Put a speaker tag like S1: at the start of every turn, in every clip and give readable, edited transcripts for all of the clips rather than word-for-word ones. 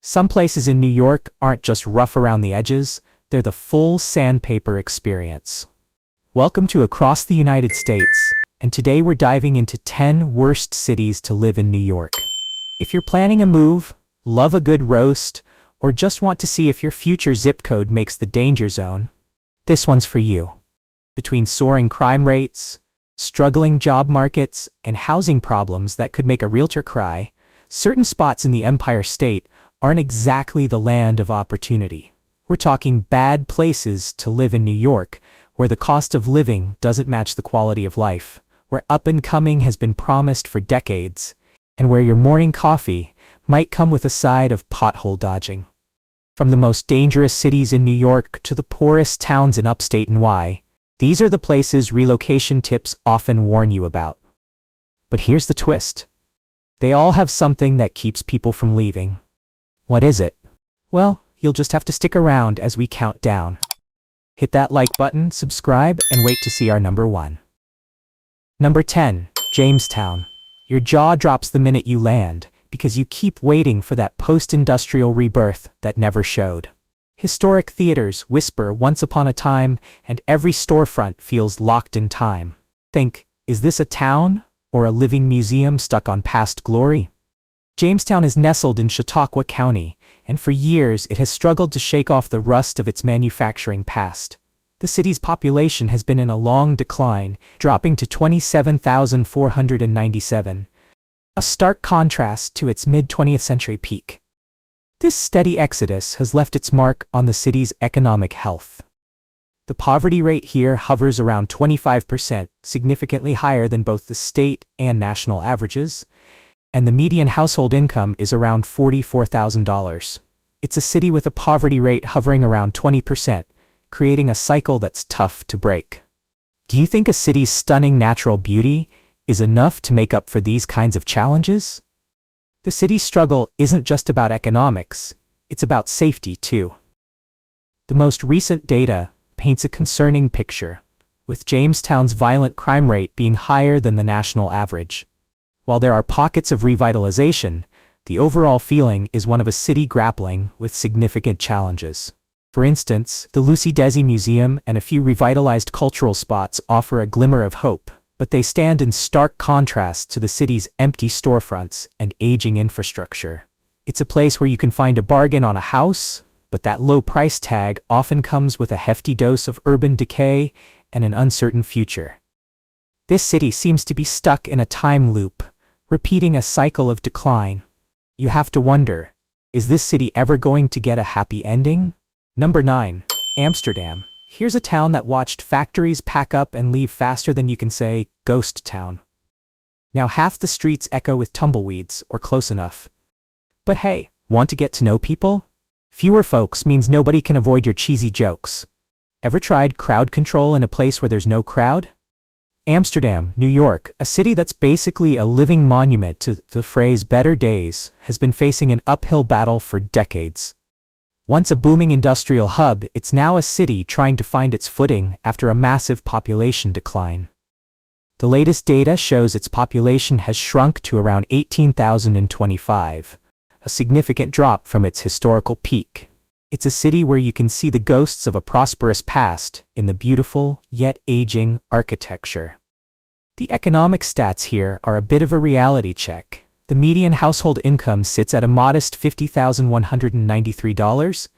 S1: Some places in New York aren't just rough around the edges, they're the full sandpaper experience. Welcome to Across the United States, and today we're diving into 10 worst cities to live in New York. If you're planning a move, love a good roast, or just want to see if your future zip code makes the danger zone, this one's for you. Between soaring crime rates, struggling job markets, and housing problems that could make a realtor cry, certain spots in the Empire State aren't exactly the land of opportunity. We're talking bad places to live in New York, where the cost of living doesn't match the quality of life, where up and coming has been promised for decades, and where your morning coffee might come with a side of pothole dodging. From the most dangerous cities in New York to the poorest towns in upstate NY, these are the places relocation tips often warn you about. But here's the twist. They all have something that keeps people from leaving. What is it? Well, you'll just have to stick around as we count down. Hit that like button, subscribe, and wait to see our number 1. Number 10, Jamestown. Your jaw drops the minute you land, because you keep waiting for that post-industrial rebirth that never showed. Historic theaters whisper once upon a time, and every storefront feels locked in time. Think, is this a town, or a living museum stuck on past glory? Jamestown is nestled in Chautauqua County, and for years it has struggled to shake off the rust of its manufacturing past. The city's population has been in a long decline, dropping to 27,497, a stark contrast to its mid-20th century peak. This steady exodus has left its mark on the city's economic health. The poverty rate here hovers around 25%, significantly higher than both the state and national averages, and the median household income is around $44,000. It's a city with a poverty rate hovering around 20%, creating a cycle that's tough to break. Do you think a city's stunning natural beauty is enough to make up for these kinds of challenges? The city's struggle isn't just about economics, it's about safety too. The most recent data paints a concerning picture, with Jamestown's violent crime rate being higher than the national average. While there are pockets of revitalization, the overall feeling is one of a city grappling with significant challenges. For instance, the Lucy Desi Museum and a few revitalized cultural spots offer a glimmer of hope, but they stand in stark contrast to the city's empty storefronts and aging infrastructure. It's a place where you can find a bargain on a house, but that low price tag often comes with a hefty dose of urban decay and an uncertain future. This city seems to be stuck in a time loop, repeating a cycle of decline. You have to wonder, is this city ever going to get a happy ending? Number 9, Amsterdam. Here's a town that watched factories pack up and leave faster than you can say, ghost town. Now half the streets echo with tumbleweeds, or close enough. But hey, want to get to know people? Fewer folks means nobody can avoid your cheesy jokes. Ever tried crowd control in a place where there's no crowd? Amsterdam, New York, a city that's basically a living monument to the phrase better days, has been facing an uphill battle for decades. Once a booming industrial hub, it's now a city trying to find its footing after a massive population decline. The latest data shows its population has shrunk to around 18,025, a significant drop from its historical peak. It's a city where you can see the ghosts of a prosperous past in the beautiful, yet aging, architecture. The economic stats here are a bit of a reality check. The median household income sits at a modest $50,193,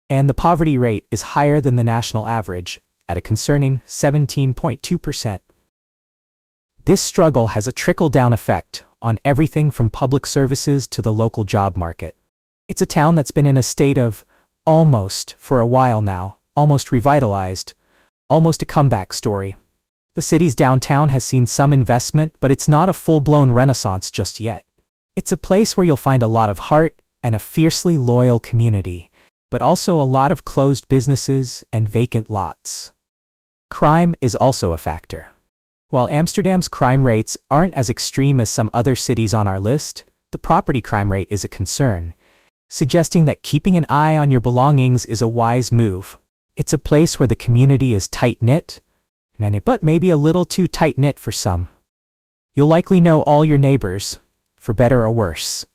S1: and the poverty rate is higher than the national average, at a concerning 17.2%. This struggle has a trickle-down effect on everything from public services to the local job market. It's a town that's been in a state of almost for a while now, almost revitalized, almost a comeback story. The city's downtown has seen some investment, but it's not a full-blown renaissance just yet. It's a place where you'll find a lot of heart and a fiercely loyal community, but also a lot of closed businesses and vacant lots. Crime is also a factor. While Amsterdam's crime rates aren't as extreme as some other cities on our list, the property crime rate is a concern, suggesting that keeping an eye on your belongings is a wise move. It's a place where the community is tight-knit, but maybe a little too tight-knit for some. You'll likely know all your neighbors, for better or worse.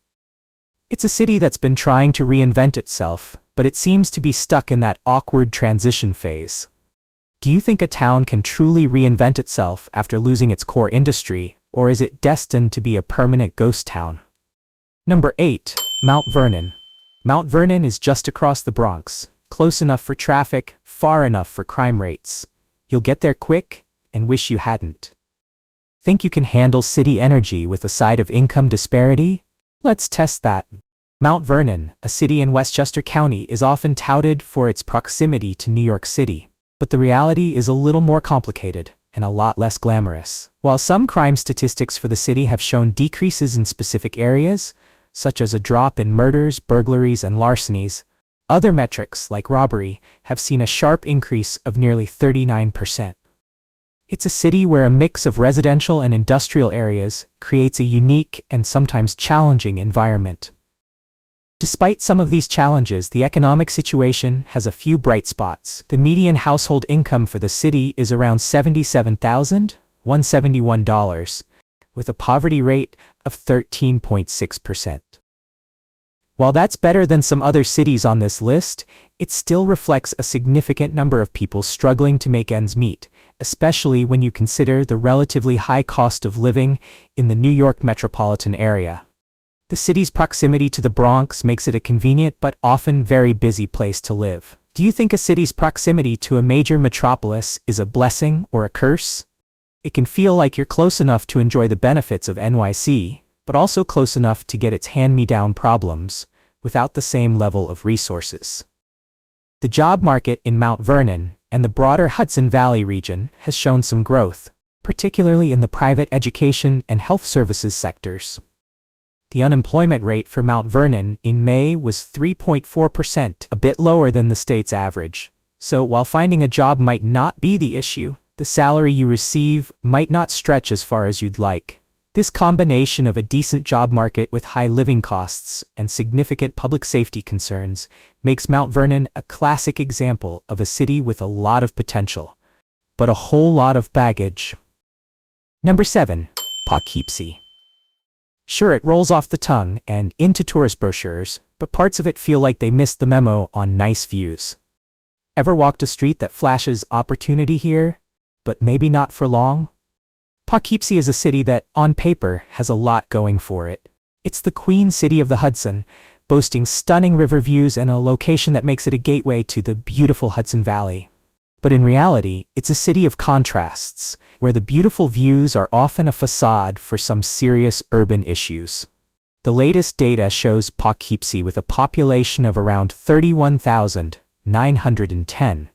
S1: It's a city that's been trying to reinvent itself, but it seems to be stuck in that awkward transition phase. Do you think a town can truly reinvent itself after losing its core industry, or is it destined to be a permanent ghost town? Number 8. Mount Vernon. Mount Vernon is just across the Bronx, close enough for traffic, far enough for crime rates. You'll get there quick and wish you hadn't. Think you can handle city energy with a side of income disparity? Let's test that. Mount Vernon, a city in Westchester County, is often touted for its proximity to New York City. But the reality is a little more complicated and a lot less glamorous. While some crime statistics for the city have shown decreases in specific areas, such as a drop in murders, burglaries, and larcenies, other metrics, like robbery, have seen a sharp increase of nearly 39%. It's a city where a mix of residential and industrial areas creates a unique and sometimes challenging environment. Despite some of these challenges, the economic situation has a few bright spots. The median household income for the city is around $77,171, with a poverty rate of 13.6%. While that's better than some other cities on this list, it still reflects a significant number of people struggling to make ends meet, especially when you consider the relatively high cost of living in the New York metropolitan area. The city's proximity to the Bronx makes it a convenient but often very busy place to live. Do you think a city's proximity to a major metropolis is a blessing or a curse? It can feel like you're close enough to enjoy the benefits of NYC, but also close enough to get its hand-me-down problems without the same level of resources. The job market in Mount Vernon and the broader Hudson Valley region has shown some growth, particularly in the private education and health services sectors. The unemployment rate for Mount Vernon in May was 3.4%, a bit lower than the state's average. So while finding a job might not be the issue, the salary you receive might not stretch as far as you'd like. This combination of a decent job market with high living costs and significant public safety concerns makes Mount Vernon a classic example of a city with a lot of potential, but a whole lot of baggage. Number 7. Poughkeepsie. Sure, it rolls off the tongue and into tourist brochures, but parts of it feel like they missed the memo on nice views. Ever walked a street that flashes opportunity here, but maybe not for long? Poughkeepsie is a city that, on paper, has a lot going for it. It's the Queen City of the Hudson, boasting stunning river views and a location that makes it a gateway to the beautiful Hudson Valley. But in reality, it's a city of contrasts, where the beautiful views are often a facade for some serious urban issues. The latest data shows Poughkeepsie with a population of around 31,910.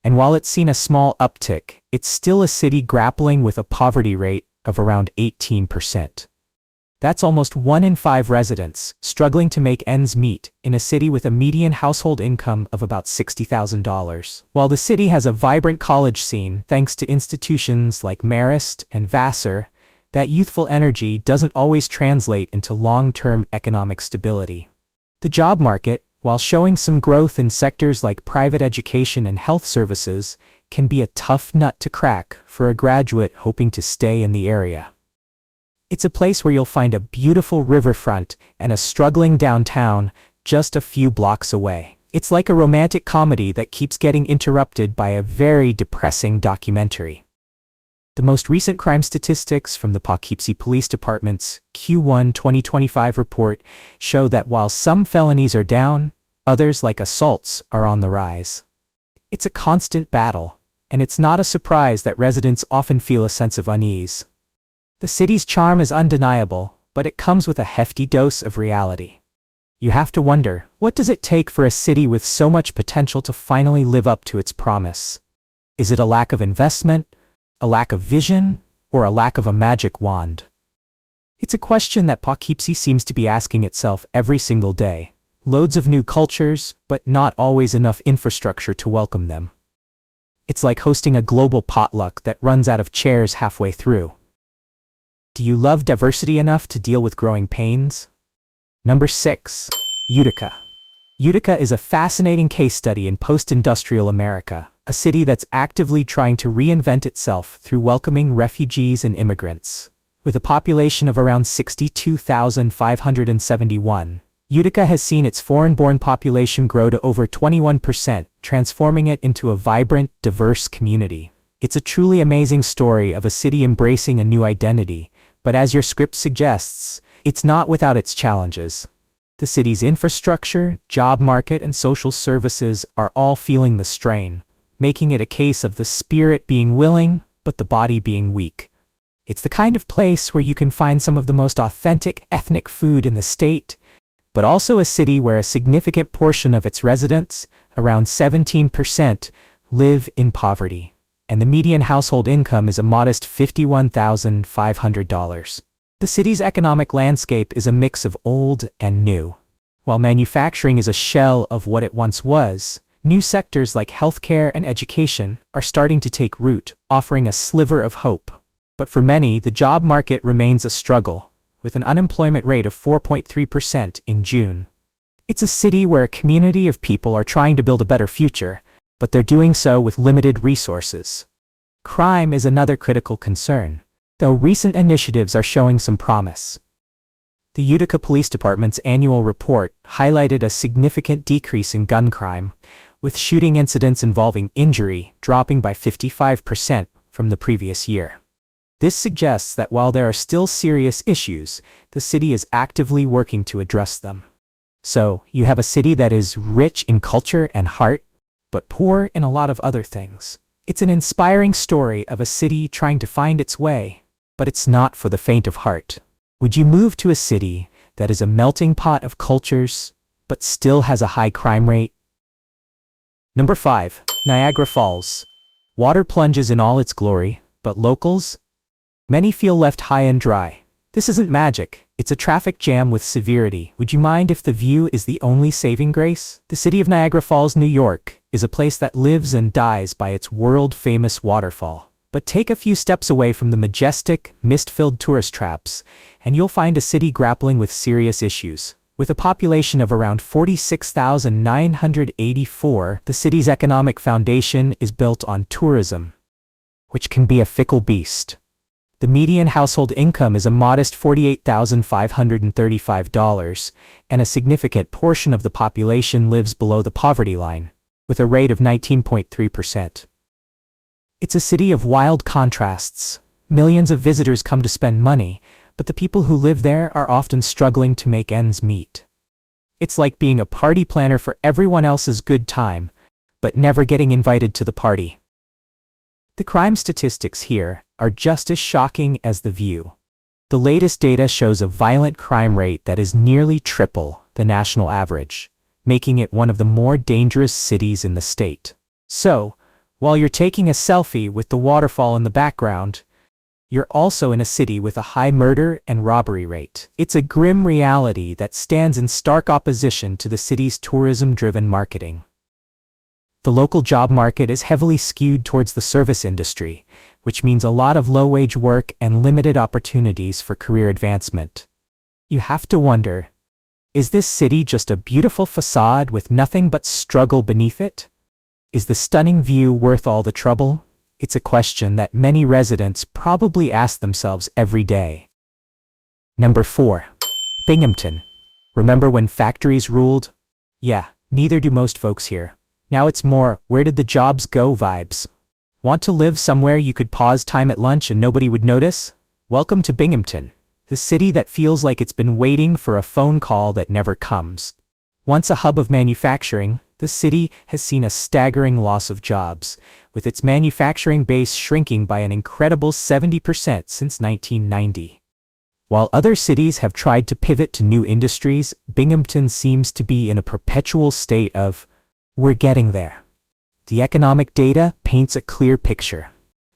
S1: And while it's seen a small uptick, it's still a city grappling with a poverty rate of around 18%. That's almost 1 in 5 residents struggling to make ends meet in a city with a median household income of about $60,000. While the city has a vibrant college scene thanks to institutions like Marist and Vassar, that youthful energy doesn't always translate into long-term economic stability. The job market, while showing some growth in sectors like private education and health services, can be a tough nut to crack for a graduate hoping to stay in the area. It's a place where you'll find a beautiful riverfront and a struggling downtown just a few blocks away. It's like a romantic comedy that keeps getting interrupted by a very depressing documentary. The most recent crime statistics from the Poughkeepsie Police Department's Q1 2025 report show that while some felonies are down, others like assaults are on the rise. It's a constant battle, and it's not a surprise that residents often feel a sense of unease. The city's charm is undeniable, but it comes with a hefty dose of reality. You have to wonder, what does it take for a city with so much potential to finally live up to its promise? Is it a lack of investment, a lack of vision, or a lack of a magic wand? It's a question that Poughkeepsie seems to be asking itself every single day. Loads of new cultures, but not always enough infrastructure to welcome them. It's like hosting a global potluck that runs out of chairs halfway through. Do you love diversity enough to deal with growing pains? Number 6. Utica. Utica is a fascinating case study in post-industrial America, a city that's actively trying to reinvent itself through welcoming refugees and immigrants. With a population of around 62,571, Utica has seen its foreign-born population grow to over 21%, transforming it into a vibrant, diverse community. It's a truly amazing story of a city embracing a new identity, but as your script suggests, it's not without its challenges. The city's infrastructure, job market, and social services are all feeling the strain, making it a case of the spirit being willing, but the body being weak. It's the kind of place where you can find some of the most authentic ethnic food in the state, but also a city where a significant portion of its residents, around 17%, live in poverty, and the median household income is a modest $51,500. The city's economic landscape is a mix of old and new. While manufacturing is a shell of what it once was, new sectors like healthcare and education are starting to take root, offering a sliver of hope. But for many, the job market remains a struggle, with an unemployment rate of 4.3% in June. It's a city where a community of people are trying to build a better future, but they're doing so with limited resources. Crime is another critical concern, though recent initiatives are showing some promise. The Utica Police Department's annual report highlighted a significant decrease in gun crime, with shooting incidents involving injury dropping by 55% from the previous year. This suggests that while there are still serious issues, the city is actively working to address them. So, you have a city that is rich in culture and heart, but poor in a lot of other things. It's an inspiring story of a city trying to find its way, but it's not for the faint of heart. Would you move to a city that is a melting pot of cultures, but still has a high crime rate? Number 5. Niagara Falls. Water plunges in all its glory, but locals? Many feel left high and dry. This isn't magic, it's a traffic jam with severity. Would you mind if the view is the only saving grace? The city of Niagara Falls, New York, is a place that lives and dies by its world-famous waterfall. But take a few steps away from the majestic, mist-filled tourist traps, and you'll find a city grappling with serious issues. With a population of around 46,984, the city's economic foundation is built on tourism, which can be a fickle beast. The median household income is a modest $48,535, and a significant portion of the population lives below the poverty line, with a rate of 19.3%. It's a city of wild contrasts. Millions of visitors come to spend money, but the people who live there are often struggling to make ends meet. It's like being a party planner for everyone else's good time, but never getting invited to the party. The crime statistics here are just as shocking as the view. The latest data shows a violent crime rate that is nearly triple the national average, making it one of the more dangerous cities in the state. So, while you're taking a selfie with the waterfall in the background, you're also in a city with a high murder and robbery rate. It's a grim reality that stands in stark opposition to the city's tourism-driven marketing. The local job market is heavily skewed towards the service industry, which means a lot of low-wage work and limited opportunities for career advancement. You have to wonder, is this city just a beautiful facade with nothing but struggle beneath it? Is the stunning view worth all the trouble? It's a question that many residents probably ask themselves every day. Number 4. Binghamton. Remember when factories ruled? Yeah, neither do most folks here. Now it's more, where did the jobs go vibes. Want to live somewhere you could pause time at lunch and nobody would notice? Welcome to Binghamton, the city that feels like it's been waiting for a phone call that never comes. Once a hub of manufacturing, the city has seen a staggering loss of jobs, with its manufacturing base shrinking by an incredible 70% since 1990. While other cities have tried to pivot to new industries, Binghamton seems to be in a perpetual state of, we're getting there. The economic data paints a clear picture.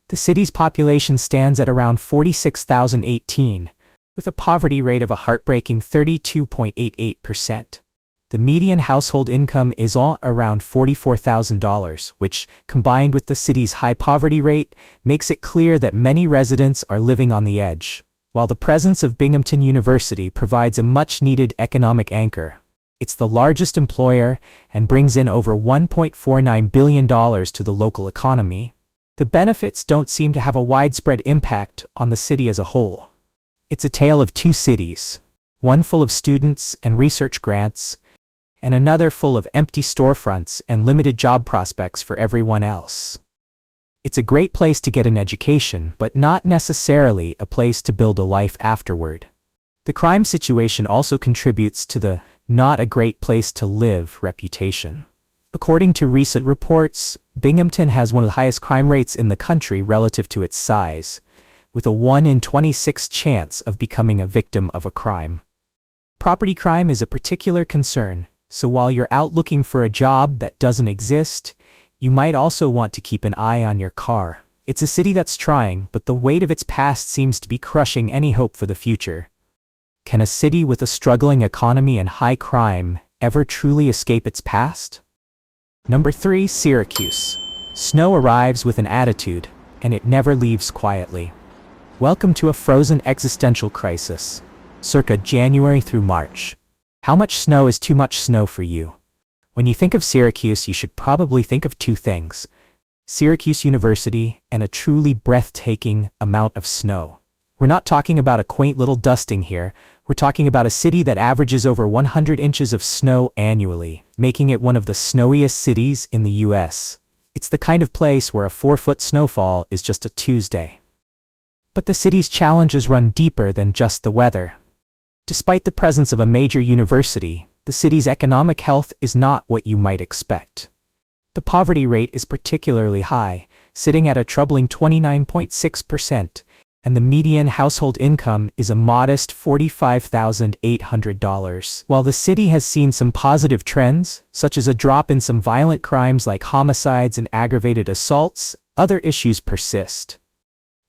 S1: The city's population stands at around 46,018, with a poverty rate of a heartbreaking 32.88%. The median household income is all around $44,000, which, combined with the city's high poverty rate, makes it clear that many residents are living on the edge. While the presence of Binghamton University provides a much-needed economic anchor, it's the largest employer and brings in over $1.49 billion to the local economy. The benefits don't seem to have a widespread impact on the city as a whole. It's a tale of two cities, one full of students and research grants, and another full of empty storefronts and limited job prospects for everyone else. It's a great place to get an education, but not necessarily a place to build a life afterward. The crime situation also contributes to the "not a great place to live" reputation. According to recent reports, Binghamton has one of the highest crime rates in the country relative to its size, with a 1 in 26 chance of becoming a victim of a crime. Property crime is a particular concern, so while you're out looking for a job that doesn't exist, you might also want to keep an eye on your car. It's a city that's trying, but the weight of its past seems to be crushing any hope for the future. Can a city with a struggling economy and high crime ever truly escape its past? Number 3, Syracuse. Snow arrives with an attitude, and it never leaves quietly. Welcome to a frozen existential crisis, circa January through March. How much snow is too much snow for you? When you think of Syracuse, you should probably think of two things: Syracuse University and a truly breathtaking amount of snow. We're not talking about a quaint little dusting here. We're talking about a city that averages over 100 inches of snow annually, making it one of the snowiest cities in the US. It's the kind of place where a 4-foot snowfall is just a Tuesday. But the city's challenges run deeper than just the weather. Despite the presence of a major university, the city's economic health is not what you might expect. The poverty rate is particularly high, sitting at a troubling 29.6%, and the median household income is a modest $45,800. While the city has seen some positive trends, such as a drop in some violent crimes like homicides and aggravated assaults, other issues persist.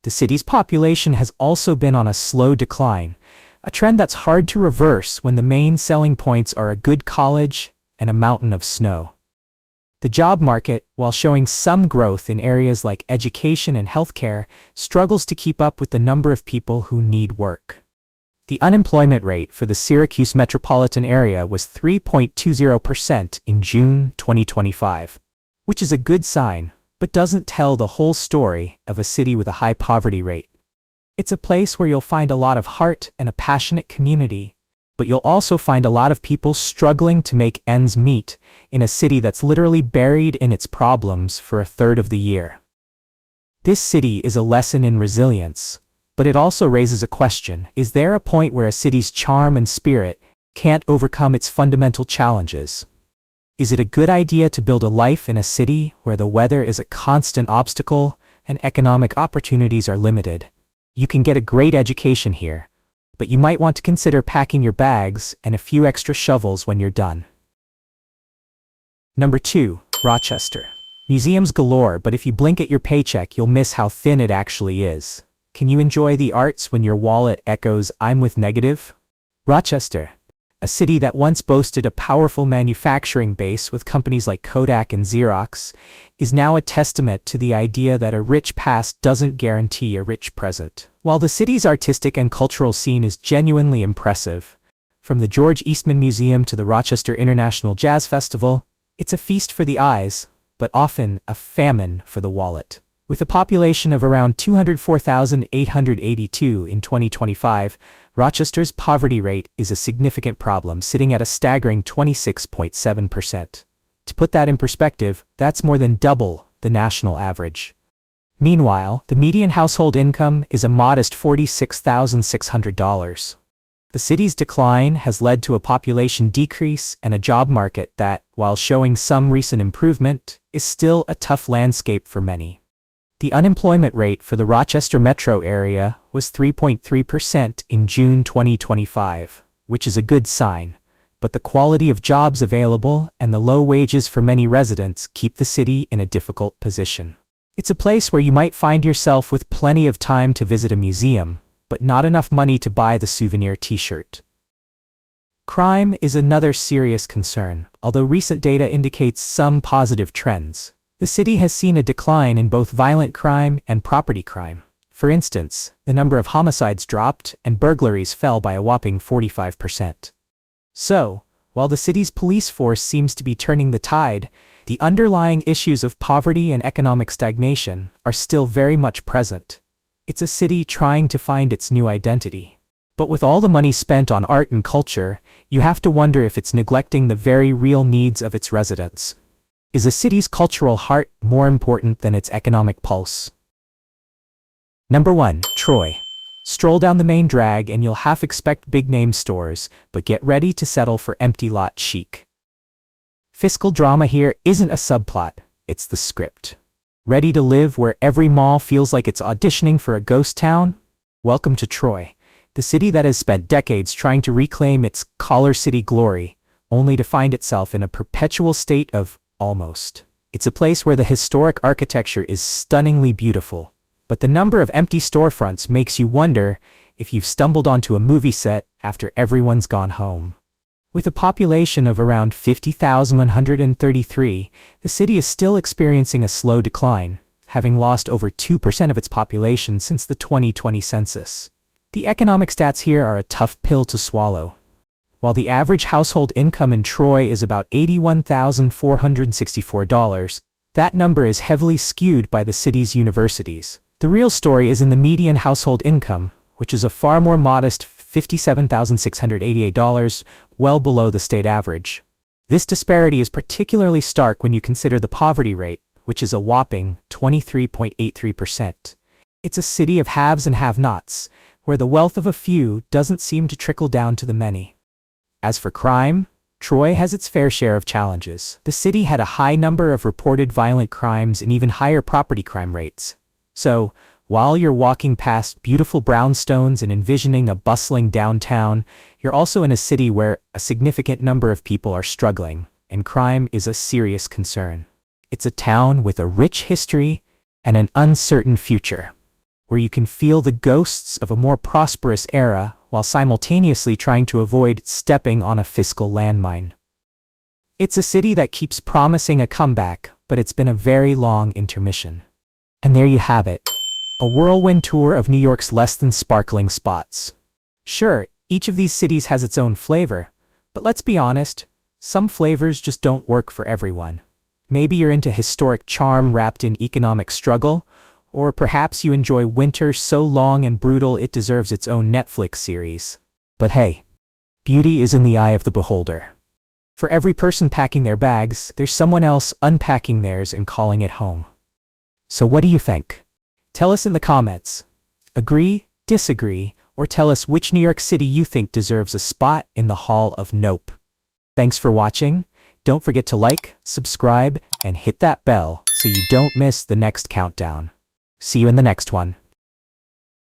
S1: The city's population has also been on a slow decline, a trend that's hard to reverse when the main selling points are a good college and a mountain of snow. The job market, while showing some growth in areas like education and healthcare, struggles to keep up with the number of people who need work. The unemployment rate for the Syracuse metropolitan area was 3.20% in June 2025, which is a good sign, but doesn't tell the whole story of a city with a high poverty rate. It's a place where you'll find a lot of heart and a passionate community, but you'll also find a lot of people struggling to make ends meet in a city that's literally buried in its problems for a third of the year. This city is a lesson in resilience, but it also raises a question: is there a point where a city's charm and spirit can't overcome its fundamental challenges? Is it a good idea to build a life in a city where the weather is a constant obstacle and economic opportunities are limited? You can get a great education here, but you might want to consider packing your bags and a few extra shovels when you're done. Number 2, Rochester. Museums galore, but if you blink at your paycheck, you'll miss how thin it actually is. Can you enjoy the arts when your wallet echoes "I'm with negative"? Rochester, a city that once boasted a powerful manufacturing base with companies like Kodak and Xerox, is now a testament to the idea that a rich past doesn't guarantee a rich present. While the city's artistic and cultural scene is genuinely impressive, from the George Eastman Museum to the Rochester International Jazz Festival, it's a feast for the eyes, but often a famine for the wallet. With a population of around 204,882 in 2025, Rochester's poverty rate is a significant problem, sitting at a staggering 26.7%. To put that in perspective, that's more than double the national average. Meanwhile, the median household income is a modest $46,600. The city's decline has led to a population decrease and a job market that, while showing some recent improvement, is still a tough landscape for many. The unemployment rate for the Rochester metro area was 3.3% in June 2025, which is a good sign, but the quality of jobs available and the low wages for many residents keep the city in a difficult position. It's a place where you might find yourself with plenty of time to visit a museum, but not enough money to buy the souvenir t-shirt. Crime is another serious concern, although recent data indicates some positive trends. The city has seen a decline in both violent crime and property crime. For instance, the number of homicides dropped and burglaries fell by a whopping 45%. So, while the city's police force seems to be turning the tide, the underlying issues of poverty and economic stagnation are still very much present. It's a city trying to find its new identity. But with all the money spent on art and culture, you have to wonder if it's neglecting the very real needs of its residents. Is a city's cultural heart more important than its economic pulse? Number 1. Troy. Stroll down the main drag and you'll half expect big-name stores, but get ready to settle for empty-lot chic. Fiscal drama here isn't a subplot, it's the script. Ready to live where every mall feels like it's auditioning for a ghost town? Welcome to Troy, the city that has spent decades trying to reclaim its collar city glory, only to find itself in a perpetual state of almost. It's a place where the historic architecture is stunningly beautiful, but the number of empty storefronts makes you wonder if you've stumbled onto a movie set after everyone's gone home. With a population of around 50,133, the city is still experiencing a slow decline, having lost over 2% of its population since the 2020 census. The economic stats here are a tough pill to swallow. While the average household income in Troy is about $81,464, that number is heavily skewed by the city's universities. The real story is in the median household income, which is a far more modest $57,688, well below the state average. This disparity is particularly stark when you consider the poverty rate, which is a whopping 23.83%. It's a city of haves and have-nots, where the wealth of a few doesn't seem to trickle down to the many. As for crime, Troy has its fair share of challenges. The city had a high number of reported violent crimes and even higher property crime rates. So, while you're walking past beautiful brownstones and envisioning a bustling downtown, you're also in a city where a significant number of people are struggling, and crime is a serious concern. It's a town with a rich history and an uncertain future, where you can feel the ghosts of a more prosperous era while simultaneously trying to avoid stepping on a fiscal landmine. It's a city that keeps promising a comeback, but it's been a very long intermission. And there you have it. A whirlwind tour of New York's less than sparkling spots. Sure, each of these cities has its own flavor, but let's be honest, some flavors just don't work for everyone. Maybe you're into historic charm wrapped in economic struggle, or perhaps you enjoy winter so long and brutal it deserves its own Netflix series. But hey, beauty is in the eye of the beholder. For every person packing their bags, there's someone else unpacking theirs and calling it home. So what do you think? Tell us in the comments. Agree, disagree, or tell us which New York City you think deserves a spot in the Hall of Nope. Thanks for watching. Don't forget to like, subscribe, and hit that bell so you don't miss the next countdown. See you in the next one.